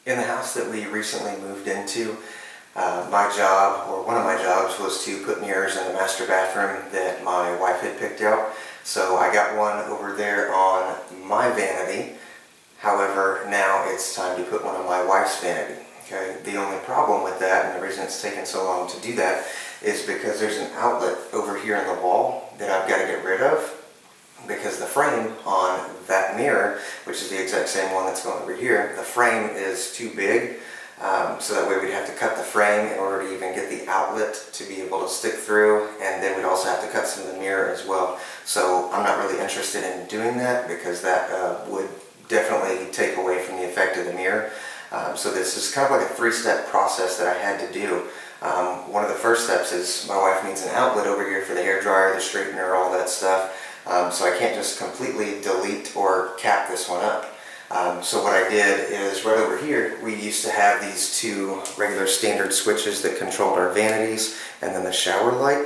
In the house that we recently moved into, my job, or one of my jobs, was to put mirrors in the master bathroom that my wife had picked out. So I got one over there on my vanity. However, now it's time to put one on my wife's vanity. Okay? The only problem with that, and the reason it's taken so long to do that, is because there's an outlet over here in the wall that I've got to get rid of, because the frame on that mirror, which is the exact same one that's going over here, the frame is too big, so that way we'd have to cut the frame in order to even get the outlet to be able to stick through, and then we'd also have to cut some of the mirror as well. So I'm not really interested in doing that, because that would definitely take away from the effect of the mirror. So this is kind of like a three-step process that I had to do. One of the first steps is my wife needs an outlet over here for the hairdryer, the straightener, all that stuff. So I can't just completely delete or cap this one up. So what I did is, right over here, we used to have these two regular standard switches that controlled our vanities and then the shower light.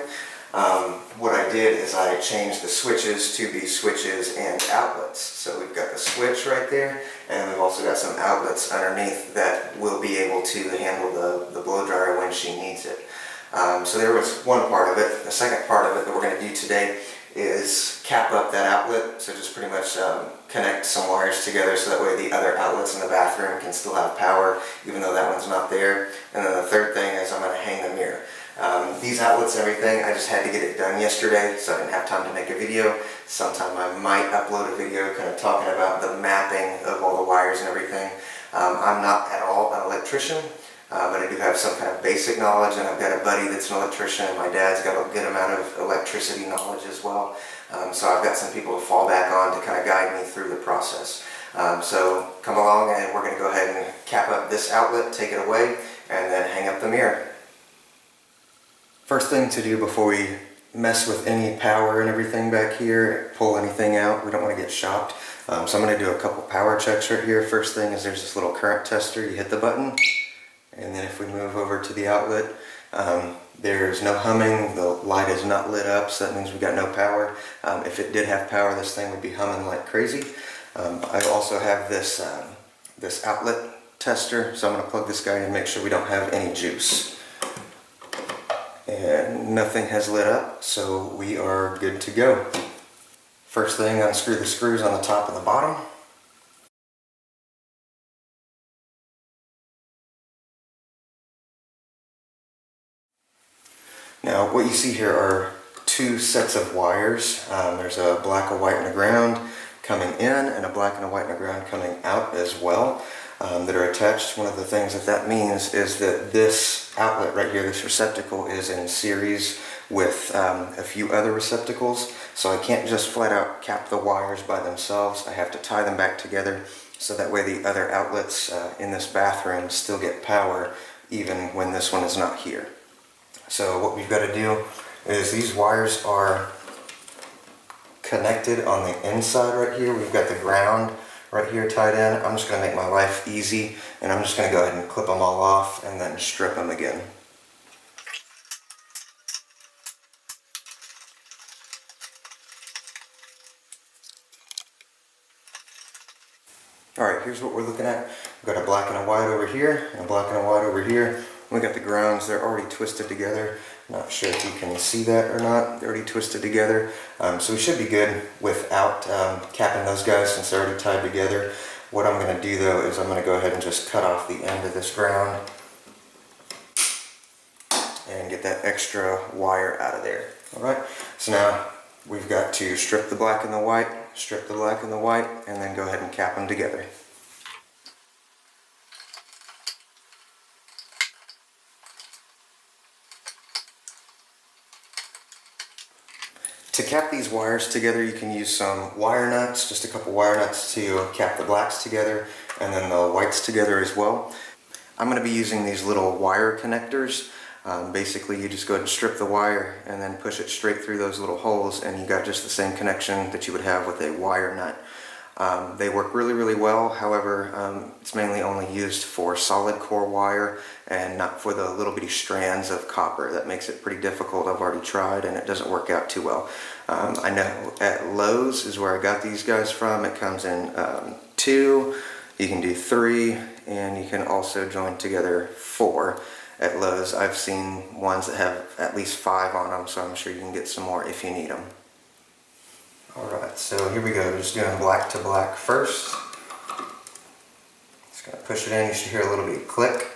What I did is I changed the switches to be switches and outlets. So we've got the switch right there, and we've also got some outlets underneath that will be able to handle the blow dryer when she needs it. So there was one part of it. The second part of it that we're going to do today is cap up that outlet. So just pretty much connect some wires together so that way the other outlets in the bathroom can still have power, even though that one's not there. And then the third thing is I'm going to hang the mirror. These outlets and everything, I just had to get it done yesterday, so I didn't have time to make a video. Sometime I might upload a video kind of talking about the mapping of all the wires and everything. I'm not at all an electrician, but I do have some kind of basic knowledge, and I've got a buddy that's an electrician, and my dad's got a good amount of electricity knowledge as well. So I've got some people to fall back on to kind of guide me through the process. So come along, and we're going to go ahead and cap up this outlet, take it away, and then hang up the mirror. First thing to do before we mess with any power and everything back here, pull anything out, we don't want to get shocked. So I'm going to do a couple power checks right here. First thing is there's this little current tester. You hit the button, and then if we move over to the outlet, there's no humming, the light is not lit up, so that means we got no power. If it did have power, this thing would be humming like crazy. I also have this, this outlet tester, so I'm going to plug this guy in and make sure we don't have any juice. And nothing has lit up, so we are good to go. First thing, unscrew the screws on the top and the bottom. Now, what you see here are two sets of wires. There's a black, a white, and a ground coming in, and a black and a white and a ground coming out as well, that are attached. One of the things that means is that this outlet right here, this receptacle, is in series with a few other receptacles. So I can't just flat out cap the wires by themselves. I have to tie them back together so that way the other outlets in this bathroom still get power even when this one is not here. So what we've got to do is these wires are connected on the inside right here. We've got the ground right here tied in. I'm just going to make my life easy, and I'm just going to go ahead and clip them all off and then strip them again. Alright, here's what we're looking at. We've got a black and a white over here, and a black and a white over here. We got the grounds, they're already twisted together. Not sure if you can see that or not. They're already twisted together. So we should be good without capping those guys since they're already tied together. What I'm going to do though is I'm going to go ahead and just cut off the end of this ground and get that extra wire out of there. Alright, so now we've got to strip the black and the white, strip the black and the white, and then go ahead and cap them together. To cap these wires together, you can use some wire nuts, just a couple wire nuts to cap the blacks together and then the whites together as well. I'm going to be using these little wire connectors. Basically, you just go ahead and strip the wire and then push it straight through those little holes, and you got just the same connection that you would have with a wire nut. They work really, really well. However, it's mainly only used for solid core wire and not for the little bitty strands of copper. That makes it pretty difficult. I've already tried and it doesn't work out too well. I know at Lowe's is where I got these guys from. It comes in 2, You can do 3, and you can also join together 4 at Lowe's. I've seen ones that have at least 5 on them, so I'm sure you can get some more if you need them. Alright, so here we go. Just doing black to black first. Just going to push it in. You should hear a little bit of click.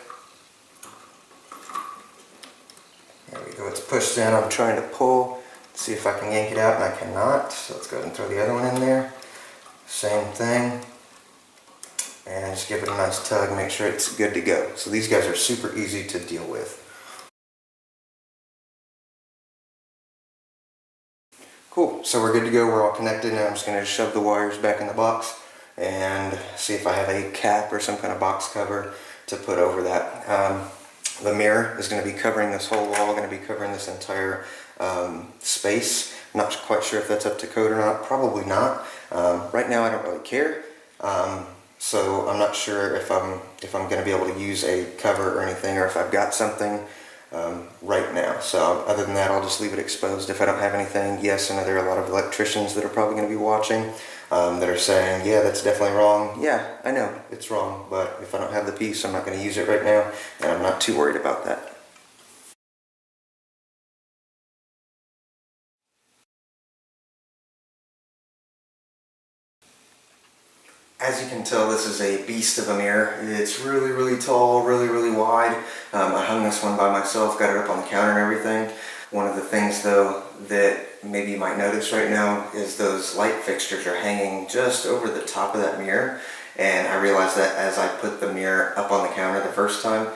There we go. It's pushed in. I'm trying to pull, see if I can yank it out, and I cannot. So let's go ahead and throw the other one in there. Same thing. And just give it a nice tug, make sure it's good to go. So these guys are super easy to deal with. Cool, so we're good to go, we're all connected. Now I'm just going to shove the wires back in the box and see if I have a cap or some kind of box cover to put over that. The mirror is going to be covering this whole wall, going to be covering this entire space. I'm not quite sure if that's up to code or not, probably not. Right now I don't really care. So I'm not sure if I'm going to be able to use a cover or anything, or if I've got something right now. So other than that, I'll just leave it exposed if I don't have anything. Yes, I know there are a lot of electricians that are probably going to be watching that are saying, yeah, that's definitely wrong. Yeah, I know it's wrong, but if I don't have the piece, I'm not going to use it right now, and I'm not too worried about that. As you can tell, this is a beast of a mirror. It's really, really tall, really, really wide. I hung this one by myself, got it up on the counter and everything. One of the things though that maybe you might notice right now is those light fixtures are hanging just over the top of that mirror. And I realized that as I put the mirror up on the counter the first time.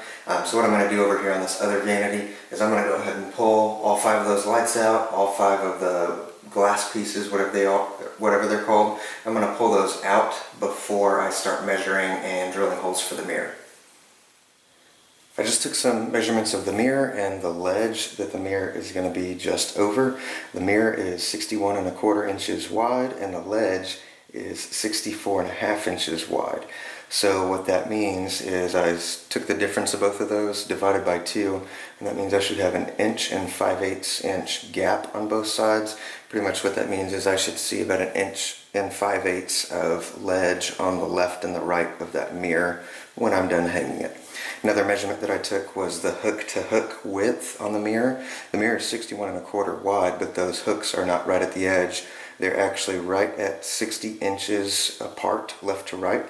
So what I'm going to do over here on this other vanity is I'm going to go ahead and pull all 5 of those lights out, all 5 of the glass pieces, whatever they're called. I'm going to pull those out before I start measuring and drilling holes for the mirror. I just took some measurements of the mirror and the ledge that the mirror is going to be just over. The mirror is 61¼ inches wide and the ledge is 64½ inches wide. So what that means is I took the difference of both of those, divided by 2, and that means I should have 1 inch and 5/8 inch gap on both sides. Pretty much what that means is I should see about 1 inch and 5/8 of ledge on the left and the right of that mirror when I'm done hanging it. Another measurement that I took was the hook to hook width on the mirror. The mirror is 61¼ wide, but those hooks are not right at the edge. They're actually right at 60 inches apart, left to right.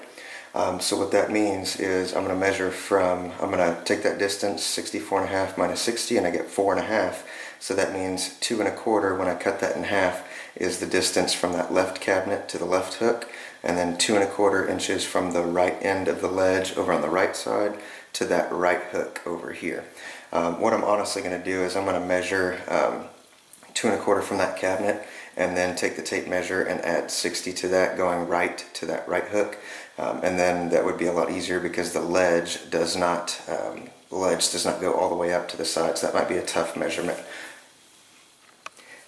So what that means is I'm going to measure from, I'm going to take that distance, 64½ minus 60, and I get 4½. So that means 2¼ when I cut that in half is the distance from that left cabinet to the left hook, and then 2¼ inches from the right end of the ledge over on the right side to that right hook over here. What I'm honestly going to do is I'm going to measure 2¼ from that cabinet, and then take the tape measure and add 60 to that, going right to that right hook. And then that would be a lot easier because the ledge does not go all the way up to the sides. That might be a tough measurement.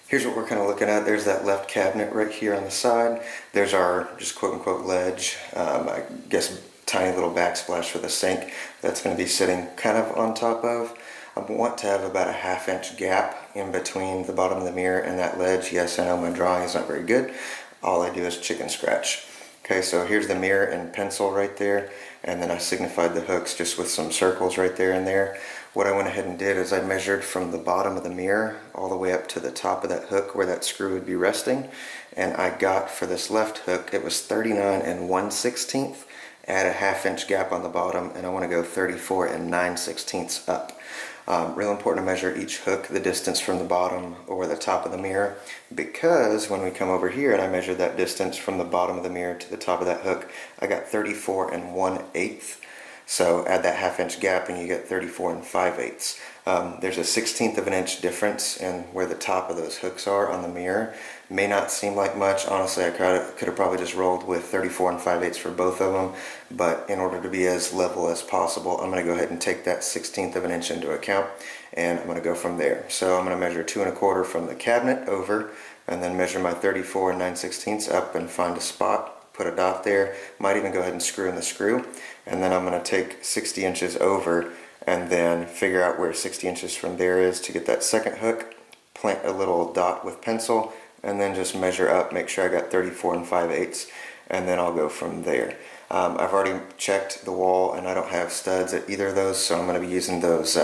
Here's what we're kind of looking at. There's that left cabinet right here on the side. There's our just quote-unquote ledge. I guess tiny little backsplash for the sink that's going to be sitting kind of on top of. I want to have about a 1/2 inch gap in between the bottom of the mirror and that ledge. Yes, I know my drawing is not very good. All I do is chicken scratch. Okay, so here's the mirror in pencil right there, and then I signified the hooks just with some circles right there and there. What I went ahead and did is I measured from the bottom of the mirror all the way up to the top of that hook where that screw would be resting, and I got for this left hook, it was 39 1/16. Add a 1/2 inch gap on the bottom, and I want to go 34 9/16 up. Real important to measure each hook the distance from the bottom or the top of the mirror, because when we come over here and I measure that distance from the bottom of the mirror to the top of that hook, I got 34 1/8. So add that 1/2 inch gap and you get 34 5/8. There's a 1/16 of an inch difference in where the top of those hooks are on the mirror. May not seem like much. Honestly, I could have probably just rolled with 34 5/8 for both of them, but in order to be as level as possible, I'm going to go ahead and take that 1/16 of an inch into account, and I'm going to go from there. So I'm going to measure 2 1/4 from the cabinet over, and then measure my 34 9/16 up and find a spot, put a dot there, might even go ahead and screw in the screw, and then I'm going to take 60 inches over and then figure out where 60 inches from there is to get that second hook, plant a little dot with pencil, and then just measure up, make sure I got 34 5/8, and then I'll go from there. I've already checked the wall and I don't have studs at either of those, so I'm going to be using those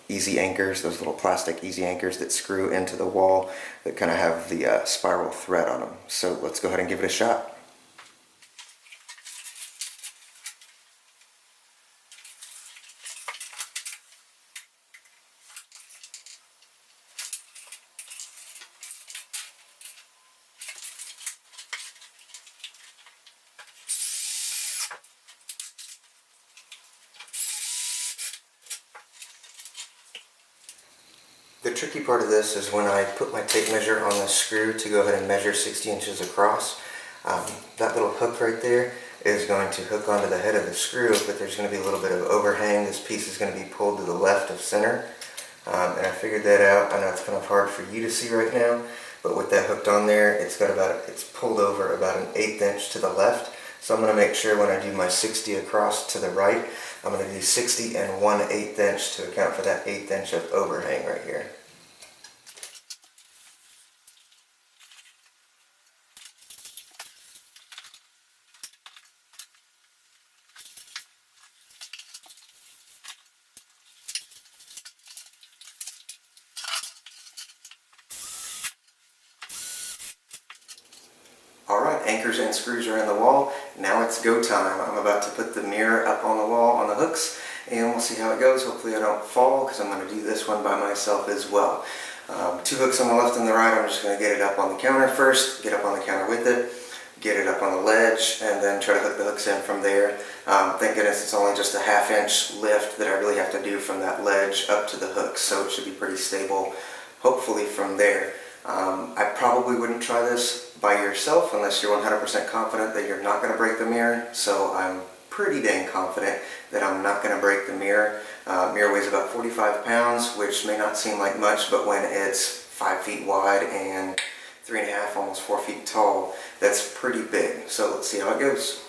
easy anchors, those little plastic easy anchors that screw into the wall that kind of have the spiral thread on them. So let's go ahead and give it a shot. The tricky part of this is when I put my tape measure on the screw to go ahead and measure 60 inches across. That little hook right there is going to hook onto the head of the screw, but there's going to be a little bit of overhang. This piece is going to be pulled to the left of center. And I figured that out. I know it's kind of hard for you to see right now, but with that hooked on there, it's pulled over about an 1/8 inch to the left. So I'm going to make sure when I do my 60 across to the right, I'm going to do 60 and 1/8 inch to account for that 1/8 inch of overhang right here. Alright, anchors and screws are in the wall. Now it's go time. I'm about to put the mirror up on the wall on the hooks and we'll see how it goes. Hopefully I don't fall because I'm going to do this one by myself as well. 2 hooks on the left and the right. I'm just going to get it up on the counter first, get up on the counter with it, get it up on the ledge, and then try to hook the hooks in from there. Thank goodness it's only just a 1/2 inch lift that I really have to do from that ledge up to the hooks, so it should be pretty stable, hopefully from there. I probably wouldn't try this by yourself unless you're 100% confident that you're not going to break the mirror, so I'm pretty dang confident that I'm not going to break the mirror. Mirror weighs about 45 pounds, which may not seem like much, but when it's 5 feet wide and 3.5, almost 4 feet tall, that's pretty big. So let's see how it goes.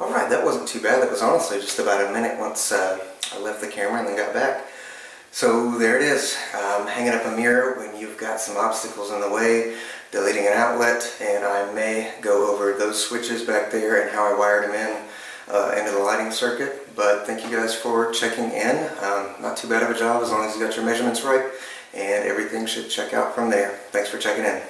Alright, that wasn't too bad. That was honestly just about a minute once I left the camera and then got back. So there it is, hanging up a mirror when you've got some obstacles in the way, deleting an outlet, and I may go over those switches back there and how I wired them into the lighting circuit. But thank you guys for checking in. Not too bad of a job as long as you got your measurements right, and everything should check out from there. Thanks for checking in.